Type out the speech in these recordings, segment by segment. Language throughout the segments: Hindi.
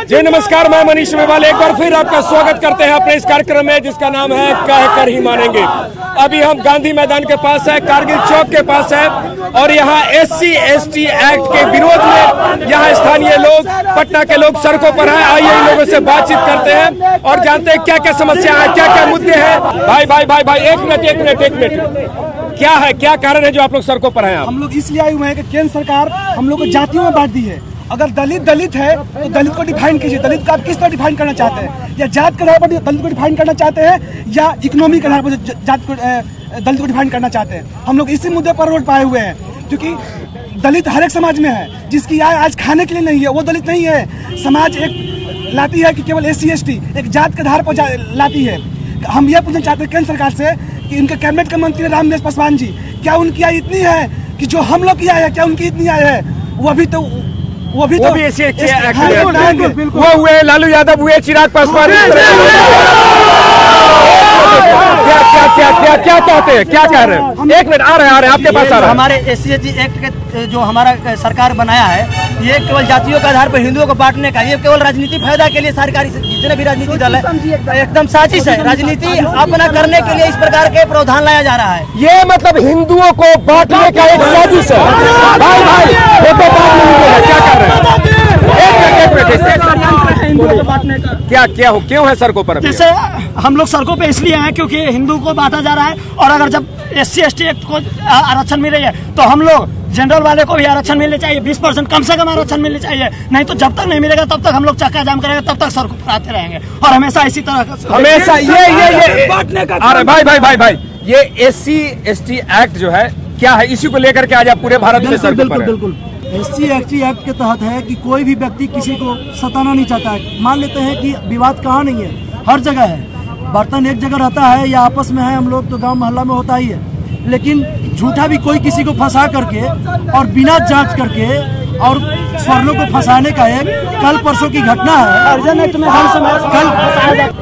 जी नमस्कार, मैं मनीष मेवाल एक बार फिर आपका स्वागत करते हैं अपने इस कार्यक्रम में जिसका नाम है कह कर ही मानेंगे। अभी हम गांधी मैदान के पास है, कारगिल चौक के पास है और यहाँ SC/ST एक्ट के विरोध में यहाँ स्थानीय लोग, पटना के लोग सड़कों पर हैं। आइए इन लोगों से बातचीत करते हैं और जानते हैं क्या क्या समस्या है, क्या क्या मुद्दे हैं। भाई एक मिनट, क्या है, क्या कारण है जो आप लोग सड़कों पर हैं? हम लोग इसलिए आए हुए हैं कि केंद्र सरकार हम लोग को जातियों में बांट दी है। अगर दलित है तो दलित को डिफाइन कीजिए। दलित को आप किस तरह डिफाइन करना चाहते हैं? या जात के आधार पर दलित को डिफाइन करना चाहते हैं या इकोनॉमी के आधार पर दलित को डिफाइन करना चाहते हैं? हम लोग इसी मुद्दे पर रोड पाए हुए हैं, क्योंकि दलित हर एक समाज में है। जिसकी आय आज खाने के लिए नहीं है वो दलित नहीं है। समाज एक लाती है कि केवल SC/ST एक जात के आधार पर लाती है। हम यह पूछना चाहते हैं केंद्र सरकार से कि इनके कैबिनेट के मंत्री रामविलास पासवान जी, क्या उनकी आय इतनी है कि जो हम लोग की आय है, क्या उनकी इतनी आय है? वो भी वो हुए लालू यादव, हुए चिराग पासवान। क्या कहते हैं, क्या कह रहे हैं? एक मिनट, आ रहे हैं आपके पास आ रहे हैं। हमारे SC/ST एक्ट के जो हमारा सरकार बनाया है, ये केवल जातियों के आधार पर हिंदुओं को बांटने का, ये केवल राजनीति फायदा के लिए सरकारी जितने भी राजनीति दल है एकदम साजिश है। राजनीति अपना करने के लिए इस प्रकार के प्रावधान लाया जा रहा है। ये मतलब हिंदुओं को बांटने का एक साजिश है। भाई वो तो बात नहीं है, क्या कर रहे हैं? क्या हो, क्यों है सड़कों पर? जैसे हम लोग सड़कों पे इसलिए हैं क्योंकि हिंदू को बांटा जा रहा है, और अगर जब SC/ST एक्ट को आरक्षण मिले है तो हम लोग जनरल वाले को भी आरक्षण मिलने चाहिए। 20% कम से कम आरक्षण मिलने चाहिए, नहीं तो जब तक नहीं मिलेगा तब तक हम लोग चक्का जाम करेंगे, तब तक सड़कों पर आते रहेंगे और हमेशा इसी तरह हमेशा ये बांटने का। अरे भाई ये SC/ST एक्ट जो है क्या है, इसी को लेकर के आज आप पूरे भारत में सड़कों पर हैं। बिल्कुल SC/ST एक्ट के तहत है कि कोई भी व्यक्ति किसी को सताना नहीं चाहता है। मान लेते हैं कि विवाद कहाँ नहीं है, हर जगह है। बर्तन एक जगह रहता है या आपस में है, हम लोग तो गांव मोहल्ला में होता ही है, लेकिन झूठा भी कोई किसी को फंसा करके और बिना जांच करके और स्वर्णों को फंसाने का एक कल परसों की घटना है।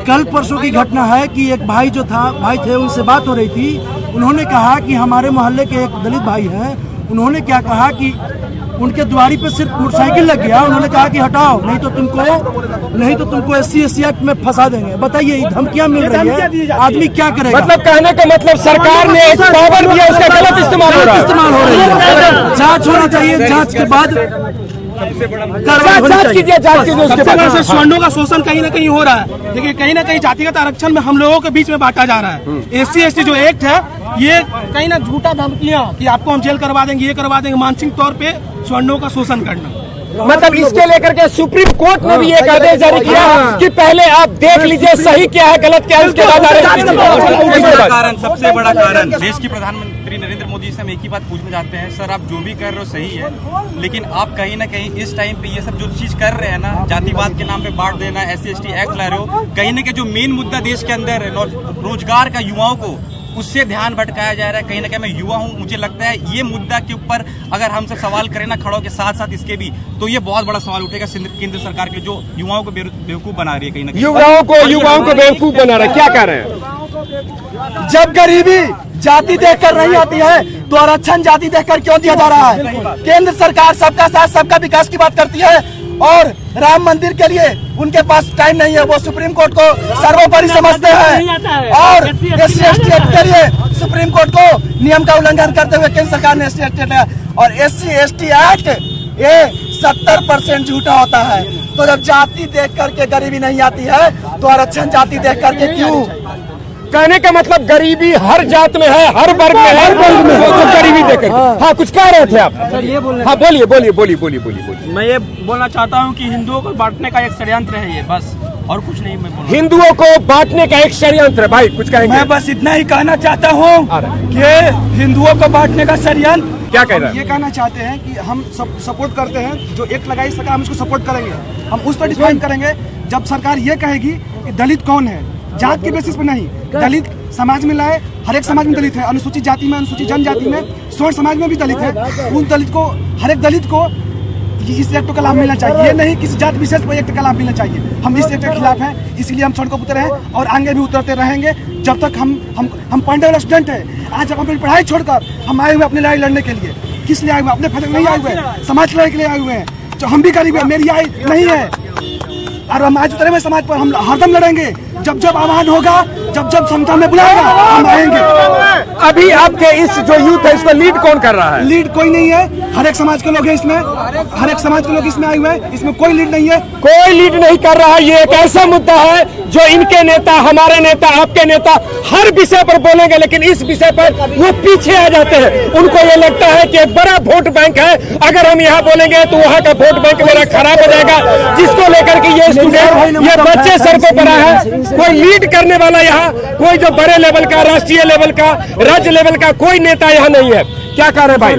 कल परसों की घटना है कि एक भाई थे, उनसे बात हो रही थी। उन्होंने कहा कि हमारे मोहल्ले के एक दलित भाई हैं। उन्होंने क्या कहा कि उनके द्वारी पे सिर्फ मोटरसाइकिल लग गया। उन्होंने कहा कि हटाओ, नहीं तो तुमको SC/ST एक्ट में फंसा देंगे। बताइए, धमकियां मिल रही है, आदमी क्या करेगा? मतलब कहने का मतलब सरकार ने एक पावर दिया, उसका गलत इस्तेमाल हो रहा है। जांच होना चाहिए, जांच के बाद जांच कीजिए। स्वर्णों का शोषण कहीं ना कहीं हो रहा है। देखिए, कहीं ना कहीं जातिगत आरक्षण में हम लोगों के बीच में बांटा जा रहा है। SC/ST जो एक्ट है, ये कहीं ना झूठा धमकियां कि आपको हम जेल करवा देंगे, ये करवा देंगे, मानसिक तौर पे स्वर्णों का शोषण करना। मतलब इसके लेकर के सुप्रीम कोर्ट ने भी एक आदेश जारी किया कि पहले आप देख लीजिए सही क्या है, गलत क्या है, उसके बाद सबसे बड़ा कारण देश की प्रधानमंत्री नरेंद्र मोदी से हम एक ही बात पूछना चाहते हैं, सर आप जो भी कर रहे हो सही है, लेकिन आप कहीं ना कहीं इस टाइम पे ये सब जो चीज कर रहे हैं ना, जातिवाद के नाम पे बांट देना, SC/ST एक्ट ला रहे हो, कहीं ना कहीं जो मेन मुद्दा देश के अंदर है रोजगार का, युवाओं को, उससे ध्यान भटकाया जा रहा है। कहीं ना कहीं मैं युवा हूँ, मुझे लगता है ये मुद्दा के ऊपर अगर हम सब सवाल करें ना खड़ों के साथ साथ इसके भी, तो ये बहुत बड़ा सवाल उठेगा केंद्र सरकार के, जो युवाओं को बेवकूफ बना रही है। कहीं ना कहीं युवाओं को बेवकूफ बना रहा है। क्या कह रहे हैं? जब गरीबी जाति देखकर नहीं आती है तो आरक्षण जाति देखकर क्यों दिया जा रहा है? केंद्र सरकार सबका साथ सबका विकास की बात करती है और राम मंदिर के लिए उनके पास टाइम नहीं है। वो सुप्रीम कोर्ट को सर्वोपरि समझते हैं और SC/ST एक्ट के लिए सुप्रीम कोर्ट को नियम का उल्लंघन करते हुए केंद्र सरकार ने SC/ST एक्ट और SC/ST एक्ट ये 70% झूठा होता है। तो जब जाति देख करके गरीबी नहीं आती है तो आरक्षण जाति देख करके क्यों? कहने का मतलब गरीबी हर जात में है, हर वर्ग में है, तो गरीबी देखकर। हाँ, कुछ कह रहे थे आप? हाँ, बोलिए। मैं ये बोलना चाहता हूँ कि हिंदुओं को बांटने का एक षड्यंत्र है ये, बस और कुछ नहीं। मैं हिंदुओं को बांटने का एक षड्यंत्र है। भाई कुछ कहेंगे? मैं बस इतना ही कहना चाहता हूँ कि हिंदुओं को बांटने का षड्यंत्र। क्या कह रहे हैं? ये कहना चाहते हैं कि हम सपोर्ट करते हैं, जो एक्ट लगाई सरकार हम इसको सपोर्ट करेंगे। हम उस पर डिफाइन करेंगे जब सरकार ये कहेगी कि दलित कौन है, जात के बेसिस पर नहीं। दलित समाज में लाए, हर एक समाज में दलित है, अनुसूचित जाति में, अनुसूचित जनजाति में, स्वर्ण समाज में भी दलित है। उन दलित को, हर एक दलित को इस एक्ट का लाभ मिलना चाहिए, ये नहीं किसी जात विशेष पर एक्ट का लाभ मिलना चाहिए। हम इस एक्ट के खिलाफ हैं, इसलिए हम सड़कों पर उतरे हैं और आगे भी उतरते रहेंगे जब तक हम पढ़ने वाले स्टूडेंट हैं। आज हम अपनी पढ़ाई छोड़कर हम आए हुए अपनी लड़ाई लड़ने के लिए। किस लिए आए हुए? अपने फायदे नहीं आए हुए, समाज की लड़ाई के लिए आए हुए हैं। जो हम भी गरीब है, मेरी आय नहीं है और हम आज उतरे हुए समाज पर, हम हरदम लड़ेंगे। जब जब आह्वान होगा, जब जब संगठन में बुलाएगा, हम आएंगे। अभी आपके इस जो यूथ है इसको लीड कौन कर रहा है? लीड कोई नहीं है, हर एक समाज के लोग हैं इसमें, हर एक समाज के लोग इसमें आए हुए हैं, इसमें कोई लीड नहीं है। कोई लीड नहीं कर रहा है। ये एक ऐसा मुद्दा है जो इनके नेता, हमारे नेता, आपके नेता हर विषय पर बोलेंगे, लेकिन इस विषय पर वो पीछे आ जाते हैं। उनको ये लगता है कि एक बड़ा वोट बैंक है, अगर हम यहाँ बोलेंगे तो वहाँ का वोट बैंक मेरा खराब हो जाएगा, जिसको लेकर के ये स्टूडेंट, ये बच्चे सड़कों पर आए हैं। कोई लीड करने वाला यहाँ, कोई जो बड़े लेवल का, राष्ट्रीय लेवल का, राज्य लेवल का कोई नेता यहाँ नहीं है। क्या कह रहे भाई?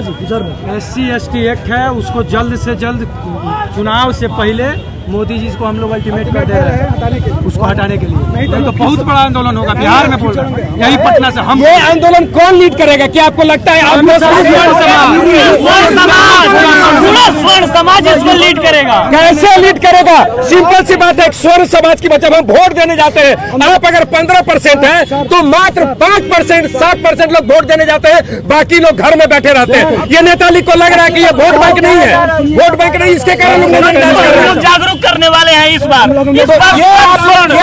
SC/ST एक्ट है, उसको जल्द से जल्द चुनाव से पहले मोदी जी को हम लोग अल्टीमेट कर दे रहे हैं, उसको हटाने के लिए। नहीं तो बहुत बड़ा आंदोलन होगा बिहार में, बोल रहे हैं यही पटना से। हम ये आंदोलन कौन लीड करेगा? क्या आपको लगता है स्वर्ण समाज इसको लीड करेगा? कैसे लीड करेगा? सिंपल सी बात है, स्वर्ण समाज की जब हम वोट देने जाते हैं, आप अगर 15% है तो मात्र 5%, 7% लोग वोट देने जाते हैं, बाकी लोग घर में बैठे रहते हैं। ये नेताली को लग रहा है कि ये वोट बैंक नहीं है, वोट बैंक नहीं, इसके कारण लोग जागरूक करने वाले हैं इस बार। ये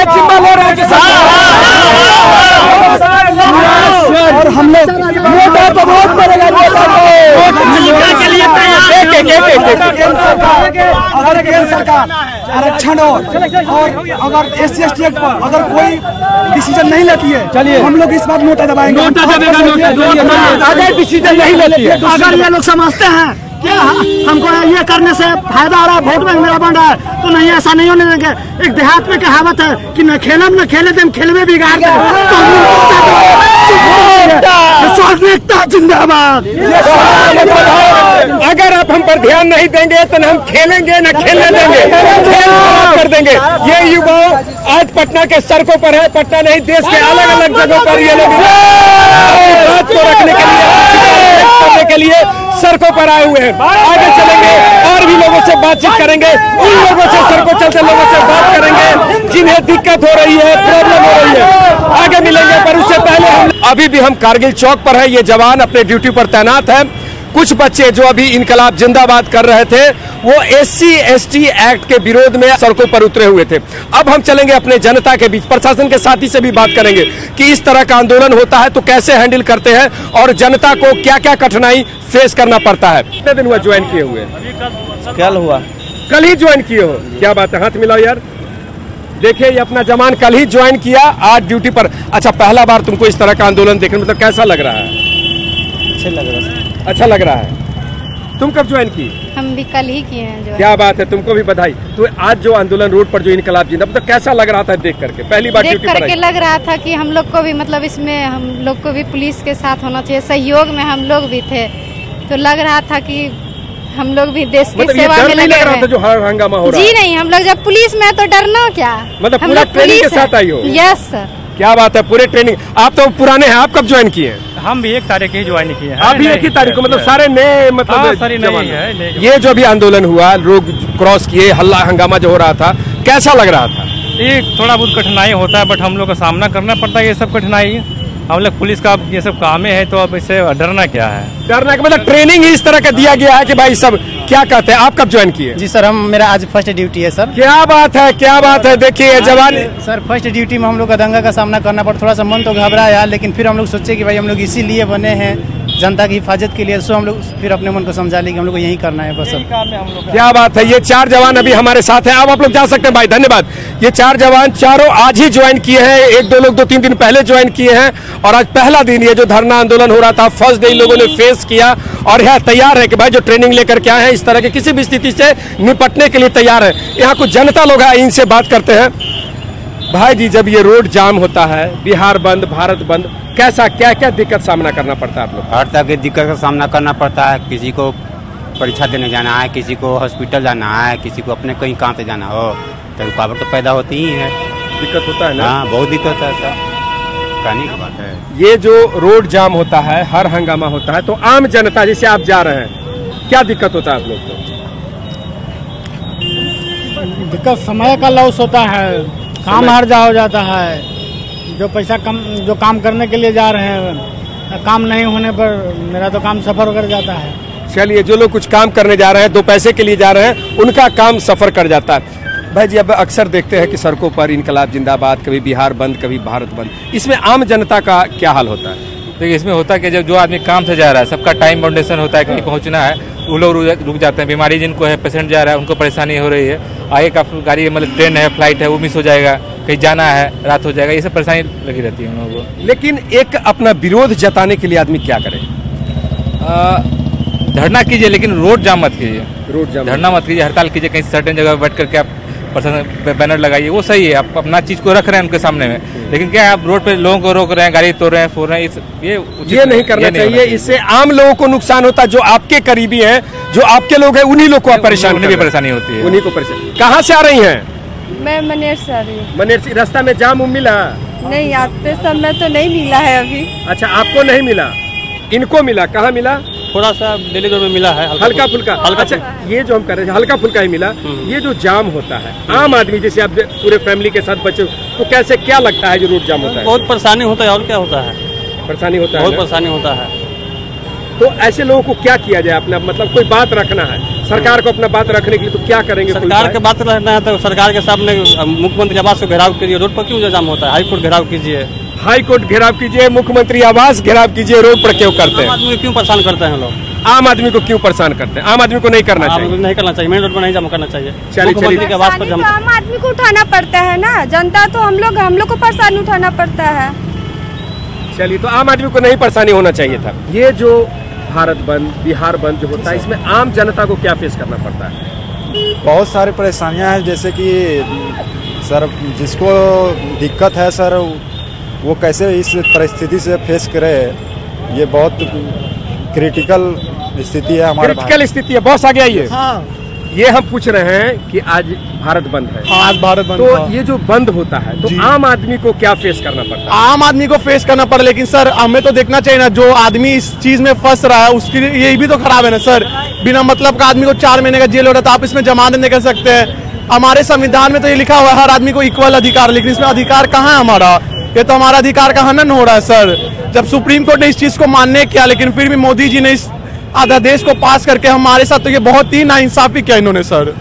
जिम्मा ले रहे हैं और हम लोग तो वोट करेगा अगर केंद्र सरकार आरक्षण और अगर SC/ST एक्ट पर अगर कोई डिसीजन नहीं लेती है, चलिए हम लोग इस बार नोटा दबाएंगे। अगर डिसीजन नहीं लेती है, अगर ये लोग समझते हैं क्या हमको ये करने से फायदा हो रहा है, वोट बैंक मेरा बन रहा है, तो नहीं, ऐसा नहीं होने देंगे। एक देहात में कहावत है कि न खेलम न खेले देम, खेल में बिगाड़ दे। जिंदाबाद। अगर आप हम पर ध्यान नहीं देंगे तो न हम खेलेंगे न खेलने देंगे, खेल कर देंगे। ये युवा आज पटना के सड़कों पर है, पटना नहीं देश के अलग अलग जगहों पर ये लोग बात को रखने के लिए, करने के लिए सड़कों पर आए हुए हैं। आगे चलेंगे और भी लोगों से बातचीत करेंगे, उन लोगों से सड़कों चलते लोगों से बात करेंगे जिन्हें दिक्कत हो रही है, प्रॉब्लम हो रही है। आगे मिलेंगे, पर उससे पहले अभी भी हम कारगिल चौक पर है। ये जवान अपने ड्यूटी पर तैनात है। कुछ बच्चे जो अभी इनकलाब जिंदाबाद कर रहे थे, वो SC/ST एक्ट के विरोध में सड़कों पर उतरे हुए थे। अब हम चलेंगे अपने जनता के बीच, प्रशासन के साथी से भी बात करेंगे कि इस तरह का आंदोलन होता है तो कैसे हैंडल करते हैं और जनता को क्या क्या कठिनाई फेस करना पड़ता है। कितने दिन हुआ ज्वाइन किए हुए? कल हुआ। कल ही ज्वाइन किए हो? क्या बात है, हाथ मिलाओ यार। देखिए ये अपना जवान कल ही ज्वाइन किया, आज ड्यूटी पर। अच्छा, पहला बार तुमको इस तरह का आंदोलन देखने मतलब कैसा लग रहा है? अच्छा लग रहा है। तुम कब ज्वाइन की? हम भी कल ही किए हैं। क्या बात है, तुमको भी बधाई। तो आज जो आंदोलन रोड पर जो इनकलाब जिंदा, मतलब कैसा लग रहा था देख करके? पहली बार देख करके लग रहा था कि हम लोग को भी, मतलब इसमें हम लोग को भी पुलिस के साथ होना चाहिए, सहयोग में हम लोग भी थे, तो लग रहा था कि हम लोग भी देश की सेवा में लगे रहा था जो हंगामा हो रहा है। जी नहीं, हम लोग जब पुलिस में तो डरना क्या, मतलब पूरा ट्रेनिंग के साथ आई हो? Yes sir. क्या बात है, पूरे ट्रेनिंग। आप तो पुराने हैं, आप कब ज्वाइन किए? हम भी 1 तारीख ही ज्वाइन किए हैं। आप भी 1 ही तारीख को, मतलब सारे नए, मतलब सारी नई है। ये जो भी आंदोलन हुआ, लोग क्रॉस किए, हल्ला हंगामा जो हो रहा था, कैसा लग रहा था? ये थोड़ा बहुत कठिनाई होता है, बट हम लोग का सामना करना पड़ता है ये सब कठिनाई। हम लोग पुलिस का ये सब काम है, तो अब इससे डरना क्या है? डरना का मतलब ट्रेनिंग ही इस तरह का दिया गया है कि भाई सब क्या कहते हैं। आप कब ज्वाइन किए? जी सर, मेरा आज फर्स्ट ड्यूटी है सर। क्या बात है, क्या बात है। देखिए जवान सर, फर्स्ट ड्यूटी में हम लोग का दंगा का सामना करना पड़ा, थोड़ा सा मन तो घबराया, लेकिन फिर हम लोग सोचे कि भाई हम लोग इसीलिए बने हैं, जनता की हिफाजत के लिए। सो हम लोग फिर अपने मन को समझा लिया कि हम लोग को यही करना है, बस काम है हम लोग। क्या बात है। ये 4 जवान अभी हमारे साथ हैं। अब आप लोग जा सकते हैं भाई, धन्यवाद। ये 4 जवान चारों आज ही ज्वाइन किए हैं, 1-2 लोग 2-3 दिन पहले ज्वाइन किए हैं, और आज पहला दिन ये जो धरना आंदोलन हो रहा था, फर्स्ट डे इन लोगों ने फेस किया और यह तैयार है कि भाई जो ट्रेनिंग लेकर के आए हैं, इस तरह की किसी भी स्थिति से निपटने के लिए तैयार है। यहाँ कुछ जनता लोग हैं, इनसे बात करते हैं। भाई जी, जब ये रोड जाम होता है, बिहार बंद, भारत बंद, कैसा क्या क्या दिक्कत सामना करना पड़ता है आप लोग? हर तरह की दिक्कत का सामना करना पड़ता है। किसी को परीक्षा देने जाना है, किसी को हॉस्पिटल जाना है, किसी को अपने कहीं काम से जाना हो, तो रुकावट तो पैदा होती ही है। दिक्कत होता है ना? हाँ, बहुत दिक्कत है सर, कहने की बात है। ये जो रोड जाम होता है, हर हंगामा होता है, तो आम जनता जैसे आप जा रहे हैं, क्या दिक्कत होता है आप लोग को? दिक्कत समय का लॉस होता है, काम हर जा हो जाता है। जो पैसा कम जो काम करने के लिए जा रहे हैं, काम नहीं होने पर मेरा तो काम सफर कर जाता है। चलिए, जो लोग कुछ काम करने जा रहे हैं, 2 पैसे के लिए जा रहे हैं, उनका काम सफर कर जाता है। भाई जी, अब अक्सर देखते हैं कि सड़कों पर इनकलाब जिंदाबाद, कभी बिहार बंद, कभी भारत बंद, इसमें आम जनता का क्या हाल होता है? देखिए, इसमें होता है कि जब जो आदमी काम से जा रहा है, सबका टाइम बाउंडेशन होता है, कहीं पहुंचना है, वो लोग रुक जाते हैं। बीमारी जिनको है, पेशेंट जा रहा है, उनको परेशानी हो रही है, आगे का गाड़ी मतलब ट्रेन है, फ्लाइट है, वो मिस हो जाएगा, कहीं जाना है, रात हो जाएगा, ये सब परेशानी लगी रहती है हम लोगों को। लेकिन एक अपना विरोध जताने के लिए आदमी क्या करे? धरना कीजिए, लेकिन रोड जाम मत कीजिए। रोड जाम, धरना मत कीजिए, हड़ताल कीजिए, कहीं सर्टेन जगह बैठ करके आप बैनर लगाइए, वो सही है, आप अपना चीज को रख रहे हैं उनके सामने में। लेकिन क्या है, आप रोड पे लोगों को रोक रहे हैं, गाड़ी तोड़ रहे हैं, फोड़ रहे हैं, ये नहीं करना चाहिए। इससे आम लोगों को नुकसान होता है, जो आपके करीबी हैं, जो आपके लोग हैं, उन्हीं लोग को परेशानी, उन्हें भी परेशानी होती है, उन्हीं को परेशानी। कहाँ से आ रही हैं? मैं मनेर से आ रही हूँ। मनेर से। रास्ता में जाम मिला? नहीं, आते समय तो नहीं मिला है अभी। अच्छा, आपको नहीं मिला, इनको मिला। कहाँ मिला? थोड़ा सा दिल्ली में मिला है, हल्का फुल्का। अच्छा, ये जो हम कर रहे हैं हल्का फुल्का ही मिला। ये जो जाम होता है, आम आदमी जैसे आप पूरे फैमिली के साथ बच्चे, तो कैसे क्या लगता है जो रोड जाम होता है? बहुत परेशानी होता है, और क्या होता है, परेशानी होता है, बहुत परेशानी होता है। तो ऐसे लोगों को क्या किया जाए? अपना मतलब कोई बात रखना है सरकार को, अपना बात रखने के लिए तो क्या करेंगे? सरकार के बात रखना है तो सरकार के सामने मुख्यमंत्री आवास को घेराव कीजिए। रोड पर क्यों जाम होता है? हाई कोर्ट घेराव कीजिए, हाई कोर्ट घेराव कीजिए, मुख्यमंत्री आवास घेराव कीजिए। रोड पर क्यों करते हैं? आम आदमी को क्यों परेशान करते हैं लोग? आम आदमी को क्यों परेशान करते हैं? आम आदमी को नहीं करना चाहिए, नहीं करना चाहिए, मेन रोड पर नहीं जाम करना चाहिए। मुख्यमंत्री के आवास पर आम आदमी को उठाना पड़ता है ना, जनता तो हम लोग को परेशानी उठाना पड़ता है। चलिए, तो आम आदमी को नहीं परेशानी होना चाहिए था। ये जो भारत बंद, बिहार बंद जो होता है, इसमें आम जनता को क्या फेस करना पड़ता है? बहुत सारी परेशानियां हैं, जैसे कि सर जिसको दिक्कत है सर, वो कैसे इस परिस्थिति से फेस करे, ये बहुत क्रिटिकल स्थिति है हमारे। क्रिटिकल स्थिति है, बॉस आ गया ये। हाँ। ये हम पूछ रहे हैं कि आज भारत बंद है। हाँ, आज भारत बंद। तो ये जो बंद होता है, तो आम आदमी को क्या फेस करना पड़ता है? आम आदमी को फेस करना पड़ा, लेकिन सर हमें तो देखना चाहिए ना, जो आदमी इस चीज में फंस रहा है उसके लिए ये भी तो खराब है ना सर। बिना मतलब का आदमी को 4 महीने का जेल हो रहा था, आप इसमें जमानत नहीं कर सकते हैं। हमारे संविधान में तो ये लिखा हुआ है हर आदमी को इक्वल अधिकार, लेकिन इसमें अधिकार कहाँ है हमारा? ये तो हमारा अधिकार का हनन हो रहा है सर। जब सुप्रीम कोर्ट ने इस चीज को मानने किया, लेकिन फिर भी मोदी जी ने इस अध्यादेश को पास करके हमारे साथ, तो ये बहुत ही नाइंसाफी किया इन्होंने सर।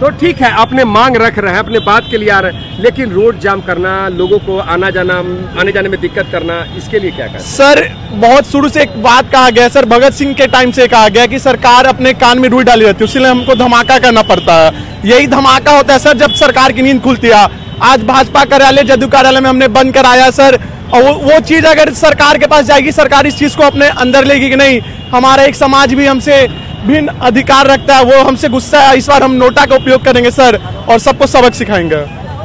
तो ठीक है, अपने मांग रख रहे हैं, अपने बात के लिए आ रहे हैं, लेकिन रोड जाम करना, लोगों को आने जाने में दिक्कत करना, इसके लिए क्या करें? सर बहुत शुरू से एक बात कहा गया सर, भगत सिंह के टाइम से कहा गया कि सरकार अपने कान में रुई डाली रहती है, इसलिए हमको धमाका करना पड़ता है। यही धमाका होता है सर जब सरकार की नींद खुलती है। आज भाजपा कार्यालय, जदयू कार्यालय में हमने बंद कराया सर, और वो चीज अगर सरकार के पास जाएगी, सरकार इस चीज को अपने अंदर लेगी कि नहीं, हमारा एक समाज भी हमसे भिन्न अधिकार रखता है, वो हमसे गुस्सा है, इस बार हम नोटा का उपयोग करेंगे सर, और सबको सबक सिखाएंगे।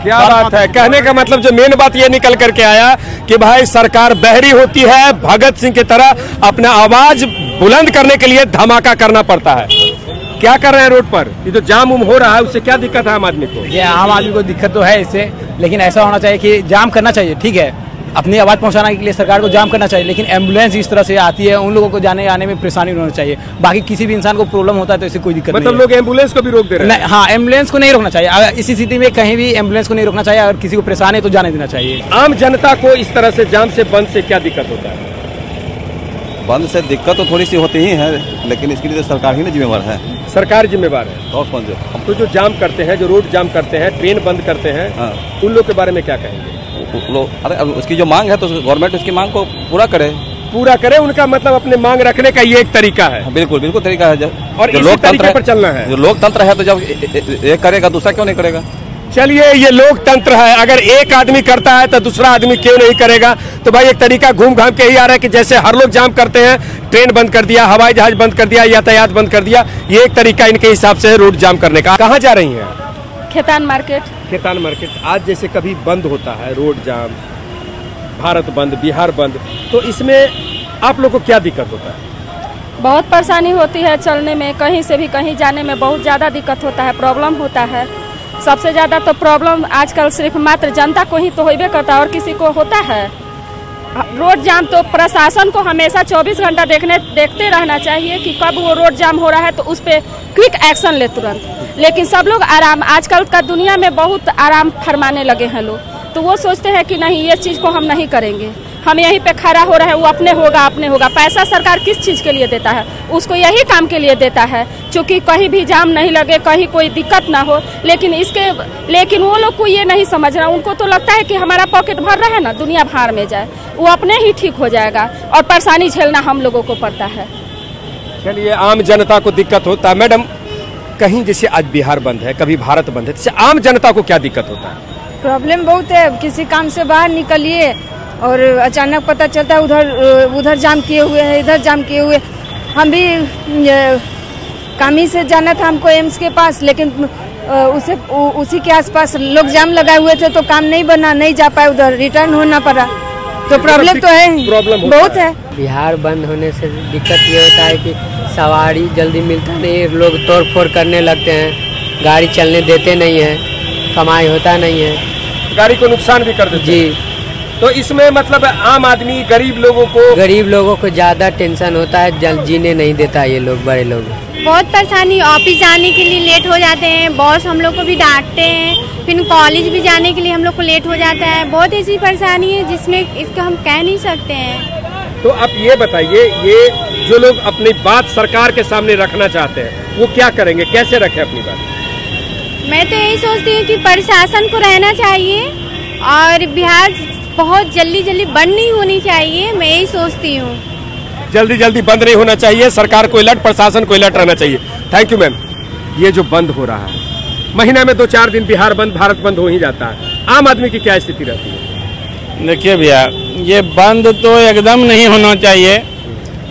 क्या बात है, कहने का मतलब जो मेन बात ये निकल करके आया कि भाई सरकार बहरी होती है, भगत सिंह की तरह अपना आवाज बुलंद करने के लिए धमाका करना पड़ता है। क्या कर रहे हैं रोड पर? ये जो जाम हो रहा है, उससे क्या दिक्कत है आम आदमी को? ये आम आदमी को दिक्कत तो है इससे, लेकिन ऐसा होना चाहिए कि जाम करना चाहिए, ठीक है, अपनी आवाज़ पहुंचाने के लिए सरकार को जाम करना चाहिए, लेकिन एम्बुलेंस इस तरह से आती है, उन लोगों को जाने आने में परेशानी होना चाहिए। बाकी किसी भी इंसान को प्रॉब्लम होता है तो इससे कोई दिक्कत मतलब लोग एम्बुलेंस को भी रोक दे रहे हैं? हाँ, एम्बुलेंस को नहीं रोकना चाहिए। अगर इसी स्थिति में कहीं भी एम्बुलेंस को नहीं रोकना चाहिए, अगर किसी को परेशानी है तो जाने देना चाहिए। आम जनता को इस तरह से जाम से, बंद से क्या दिक्कत होता है? बंद से दिक्कत तो थोड़ी सी होती ही है, लेकिन इसके लिए तो सरकार ही ना जिम्मेवार है। सरकार जिम्मेवार है, और कौन जो? तो जो जाम करते हैं, जो रोड जाम करते हैं, ट्रेन बंद करते हैं, उन लोग के बारे में क्या कहेंगे? अरे अब उसकी जो मांग है तो गवर्नमेंट उसकी मांग को पूरा करे। उनका मतलब अपने मांग रखने का ये एक तरीका है। बिल्कुल बिल्कुल तरीका है, और इसी तरीके पर चलना है। जो लोकतंत्र है, तो जब एक करेगा दूसरा क्यों नहीं करेगा? चलिए, ये लोकतंत्र है, अगर एक आदमी करता है तो दूसरा आदमी क्यों नहीं करेगा? तो भाई एक तरीका घूम घाम के ही आ रहा है कि जैसे हर लोग जाम करते हैं, ट्रेन बंद कर दिया, हवाई जहाज बंद कर दिया, यातायात बंद कर दिया, ये एक तरीका इनके हिसाब से रोड जाम करने का। कहाँ जा रही हैं? खेतान मार्केट। खेतान मार्केट। आज जैसे कभी बंद होता है, रोड जाम, भारत बंद, बिहार बंद, तो इसमें आप लोग को क्या दिक्कत होता है? बहुत परेशानी होती है चलने में, कहीं से भी कहीं जाने में बहुत ज़्यादा दिक्कत होता है, प्रॉब्लम होता है। सबसे ज़्यादा तो प्रॉब्लम आजकल सिर्फ मात्र जनता को ही तो होबे करता है, और किसी को होता है? रोड जाम तो प्रशासन को हमेशा 24 घंटा देखते रहना चाहिए कि कब वो रोड जाम हो रहा है तो उस पर क्विक एक्शन ले तुरंत। लेकिन सब लोग आराम, आजकल का दुनिया में बहुत आराम फरमाने लगे हैं लोग, तो वो सोचते हैं कि नहीं ये चीज़ को हम नहीं करेंगे, हम यहीं पे खड़ा हो रहे हैं, वो अपने होगा। पैसा सरकार किस चीज़ के लिए देता है? उसको यही काम के लिए देता है क्योंकि कहीं भी जाम नहीं लगे, कहीं कोई दिक्कत ना हो। लेकिन वो लोग को ये नहीं समझ रहा, उनको तो लगता है कि हमारा पॉकेट भर रहा है ना, दुनिया भाड़ में जाए, वो अपने ही ठीक हो जाएगा और परेशानी झेलना हम लोगों को पड़ता है। चलिए, आम जनता को दिक्कत होता है। मैडम, कहीं जैसे आज बिहार बंद है, कभी भारत बंद है, जैसे आम जनता को क्या दिक्कत होता है? प्रॉब्लम बहुत है, किसी काम से बाहर निकलिए और अचानक पता चलता है उधर जाम किए हुए हैं, इधर जाम किए हुए। हम भी काम ही से जाना था हमको एम्स के पास, लेकिन उसी के आसपास लोग जाम लगाए हुए थे तो काम नहीं बना, नहीं जा पाए, उधर रिटर्न होना पड़ा। तो प्रॉब्लम तो है, प्रॉब्लम बहुत है। बिहार बंद होने से दिक्कत ये होता है कि सवारी जल्दी मिलता नहीं, लोग तोड़ फोड़ करने लगते हैं, गाड़ी चलने देते नहीं है, कमाई होता नहीं है, गाड़ी को नुकसान भी कर देते जी। तो इसमें मतलब आम आदमी, गरीब लोगों को ज्यादा टेंशन होता है, जल्द जीने नहीं देता ये लोग, बड़े लोग। बहुत परेशानी, ऑफिस जाने के लिए लेट हो जाते हैं, बॉस हम लोग को भी डांटते हैं, फिर कॉलेज भी जाने के लिए हम लोग को लेट हो जाता है। बहुत ऐसी परेशानी है जिसमें इसको हम कह नहीं सकते हैं। तो आप ये बताइए, ये जो लोग अपनी बात सरकार के सामने रखना चाहते हैं वो क्या करेंगे, कैसे रखें अपनी बात? मैं तो यही सोचती हूँ कि प्रशासन को रहना चाहिए और बिहार बहुत जल्दी बंद नहीं होनी चाहिए, मैं यही सोचती हूँ। जल्दी बंद नहीं होना चाहिए, सरकार को अलर्ट, प्रशासन को अलर्ट रहना चाहिए। Thank you ma'am. ये जो बंद हो रहा है, महीने में 2-4 दिन बिहार बंद, भारत बंद हो ही जाता है, आम आदमी की क्या स्थिति रहती है? देखिए भैया, ये बंद तो एकदम नहीं होना चाहिए।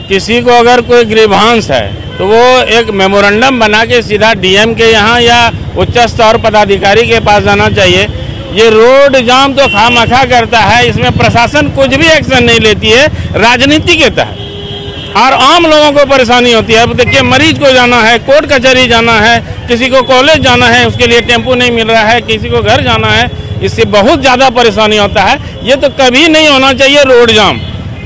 किसी को अगर कोई ग्रीवांस है तो वो एक मेमोरेंडम बना के सीधा डीएम के यहाँ या उच्च स्तर पदाधिकारी के पास जाना चाहिए। ये रोड जाम तो खामखा करता है, इसमें प्रशासन कुछ भी एक्शन नहीं लेती है, राजनीति के तहत, और आम लोगों को परेशानी होती है। अब देखिए, मरीज को जाना है, कोर्ट कचहरी जाना है, किसी को कॉलेज जाना है, उसके लिए टेम्पो नहीं मिल रहा है, किसी को घर जाना है, इससे बहुत ज्यादा परेशानी होता है। ये तो कभी नहीं होना चाहिए रोड जाम,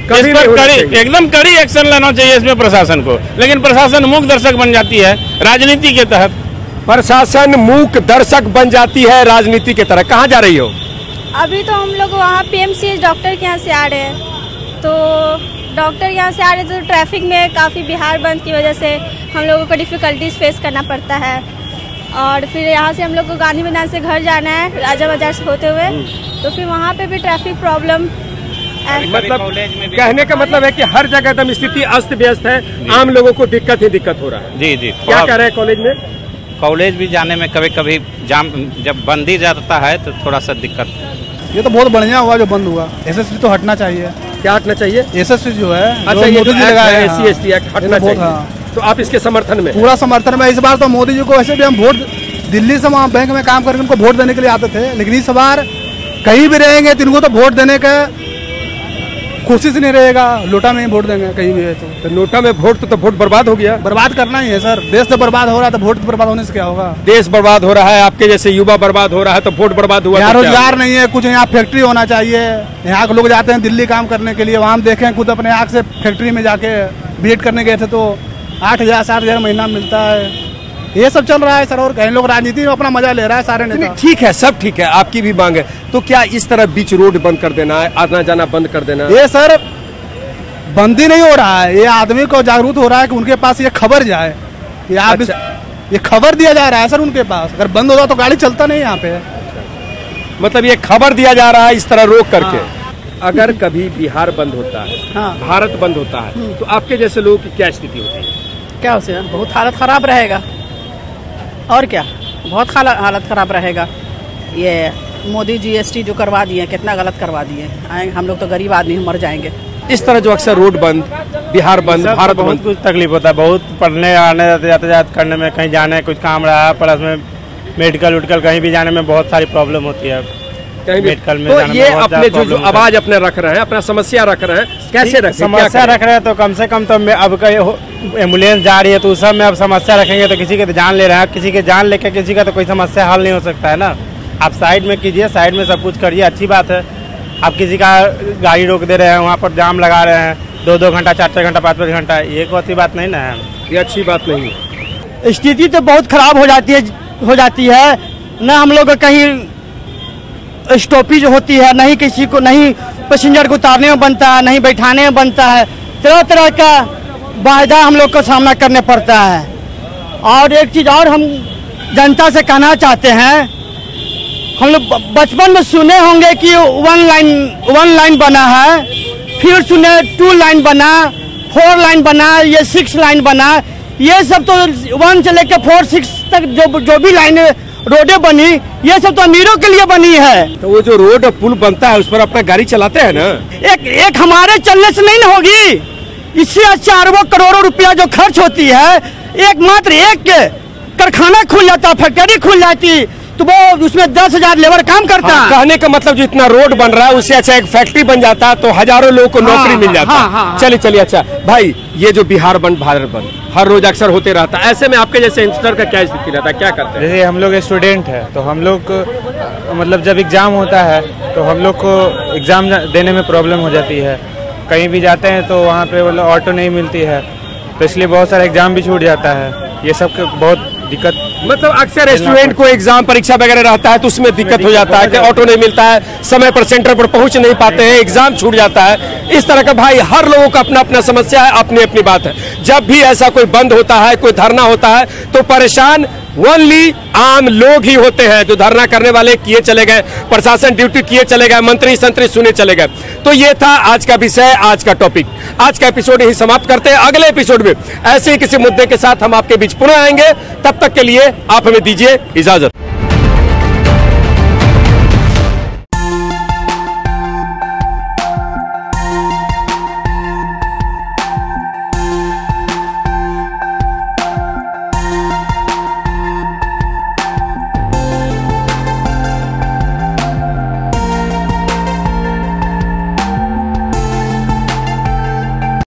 इस पर एकदम कड़ी एक्शन लेना चाहिए इसमें प्रशासन को। लेकिन प्रशासन मूक दर्शक बन जाती है राजनीति के तहत। प्रशासन मूक दर्शक बन जाती है राजनीति के तरह। कहाँ जा रही हो? अभी तो हम लोग वहाँ पीएमसीएच डॉक्टर के यहाँ से आ रहे हैं, तो डॉक्टर यहाँ से आ रहे तो ट्रैफिक में काफ़ी बिहार बंद की वजह से हम लोगों को डिफ़िकल्टीज फेस करना पड़ता है। और फिर यहाँ से हम लोग को गांधी मैदान से घर जाना है राजा बाजार से होते हुए, तो फिर वहाँ पे भी ट्रैफिक प्रॉब्लम। मतलब कहने का मतलब है कि हर जगह एकदम स्थिति अस्त व्यस्त है, आम लोगों को दिक्कत हो रहा है। जी। क्या कर रहे हैं कॉलेज में? कॉलेज भी जाने में कभी कभी जाम, जब बंद ही जाता है तो थोड़ा सा दिक्कत। ये तो बहुत बढ़िया हुआ जो बंद हुआ। एसएसटी तो हटना चाहिए। क्या हटना चाहिए? एसएसटी जो है, अच्छा, ये मोदी जी लगाया है, SC/ST एक्ट हटना चाहिए। तो आप इसके समर्थन में? पूरा समर्थन में। इस बार तो मोदी जी को वैसे भी हम वोट, दिल्ली से वहाँ बैंक में काम करके उनको वोट देने के लिए आते थे, लेकिन इस बार कहीं भी रहेंगे तो इनको तो वोट देने का कोशिश नहीं रहेगा, लोटा में ही वोट देंगे कहीं भी है तो नोटा में वोट तो वोट बर्बाद हो गया। बर्बाद करना ही है सर, देश तो बर्बाद हो रहा है तो वोट बर्बाद होने से क्या होगा? देश बर्बाद हो रहा है, आपके जैसे युवा बर्बाद हो रहा है तो वोट बर्बाद हुआ। यहाँ रोजगार नहीं है, कुछ यहाँ फैक्ट्री होना चाहिए। यहाँ के लोग जाते हैं दिल्ली काम करने के लिए, वहाँ देखें खुद अपने आँख से फैक्ट्री में जाके बीएड करने गए थे तो 8,000-7,000 महीना मिलता है। ये सब चल रहा है सर, और कहीं लोग राजनीति में अपना मजा ले रहा है सारे नेता। ठीक है, सब ठीक है, आपकी भी मांग है। तो क्या इस तरह बीच रोड बंद कर देना है, आना जाना बंद कर देना? ये सर बंदी नहीं हो रहा है, ये आदमी को जागरूक हो रहा है कि उनके पास ये खबर जाए, ये आप ये खबर दिया जा रहा है सर उनके पास। अगर बंद होगा तो गाड़ी चलता नहीं यहाँ पे। मतलब ये खबर दिया जा रहा है इस तरह रोक करके। अगर कभी बिहार बंद होता है, भारत बंद होता है, तो आपके जैसे लोगों की क्या स्थिति होती है? क्या होता है? बहुत हालत खराब रहेगा। और क्या, बहुत हालत खराब रहेगा। ये मोदी GST जो करवा दिए, कितना गलत करवा दिए। हम लोग तो गरीब आदमी मर जाएंगे। इस तरह जो अक्सर रोड बंद, बिहार बंद, भारत बहुत बंद, कुछ तकलीफ होता है, बहुत पढ़ने आने यातायात करने में, कहीं जाने कुछ काम रहा, प्लस में मेडिकल कहीं भी जाने में बहुत सारी प्रॉब्लम होती है। मेडिकल में तो ये अपने जो आवाज अपने रख रहे हैं, अपना समस्या रख रहे हैं, कैसे रखें? समस्या रख रहे हैं तो कम से कम तो अब एम्बुलेंस जा रही है तो उस सब में अब समस्या रखेंगे तो किसी के तो जान ले रहे हैं, किसी के जान लेके किसी का तो कोई समस्या हल नहीं हो सकता है ना। आप साइड में कीजिए, साइड में सब कुछ करिए, अच्छी बात है। आप किसी का गाड़ी रोक दे रहे हैं, वहाँ पर जाम लगा रहे हैं 2-2 घंटा, 4-4 घंटा, 5-5 घंटा, ये कोई अच्छी बात नहीं ना है। ये अच्छी बात नहीं है। स्थिति तो बहुत खराब हो जाती है न हम लोग कहीं स्टॉपेज होती है, नहीं किसी को, नहीं पैसेंजर को उतारने में बनता है, नहीं बैठाने में बनता है, तरह तरह का बाधा हम लोग को सामना करने पड़ता है। और एक चीज़ और हम जनता से कहना चाहते हैं, हम लोग बचपन में सुने होंगे कि 1 लाइन बना है, फिर सुने 2 लाइन बना, 4 लाइन बना, ये 6 लाइन बना। ये सब तो 1 से लेकर 4-6 तक जो भी लाइन रोडें बनी, ये सब तो अमीरों के लिए बनी है। तो वो जो रोड और पुल बनता है उस पर अपना गाड़ी चलाते हैं ना। एक हमारे चलने से नहीं ना होगी। इससे अच्छा अरबों करोड़ों रुपया जो खर्च होती है, एकमात्र एक कारखाना खुल जाता, फैक्ट्री खुल जाती, तो वो उसमें 10,000 लेबर काम करता है। कहने का मतलब जितना रोड बन रहा है उससे अच्छा एक फैक्ट्री बन जाता तो हजारों लोगों को नौकरी मिल जाता। चलिए अच्छा भाई, ये जो बिहार बंद, भारत बंद हर रोज अक्सर होते रहता है, ऐसे में आपके जैसे यंगस्टर का क्या स्थिति रहता है, क्या करते हैं? जैसे हम लोग स्टूडेंट है तो हम लोग को मतलब जब एग्ज़ाम होता है तो हम लोग को एग्ज़ाम देने में प्रॉब्लम हो जाती है। कहीं भी जाते हैं तो वहाँ पे मतलब ऑटो नहीं मिलती है, तो इसलिए बहुत सारा एग्ज़ाम भी छूट जाता है। ये सब बहुत दिक्कत, मतलब अक्सर स्टूडेंट को एग्जाम परीक्षा वगैरह रहता है तो उसमें दिक्कत हो जाता है कि ऑटो नहीं मिलता है, समय पर सेंटर पर पहुंच नहीं पाते हैं, एग्जाम छूट जाता है। इस तरह का भाई हर लोगों का अपना अपना समस्या है, अपनी अपनी बात है। जब भी ऐसा कोई बंद होता है, कोई धरना होता है तो परेशान ओनली आम लोग ही होते हैं। जो धरना करने वाले किए चले गए, प्रशासन ड्यूटी किए चले गए, मंत्री संतरी सुने चले गए। तो ये था आज का विषय, आज का टॉपिक। आज का एपिसोड यही समाप्त करते हैं। अगले एपिसोड में ऐसे ही किसी मुद्दे के साथ हम आपके बीच पुनः आएंगे। तब तक के लिए आप हमें दीजिए इजाजत।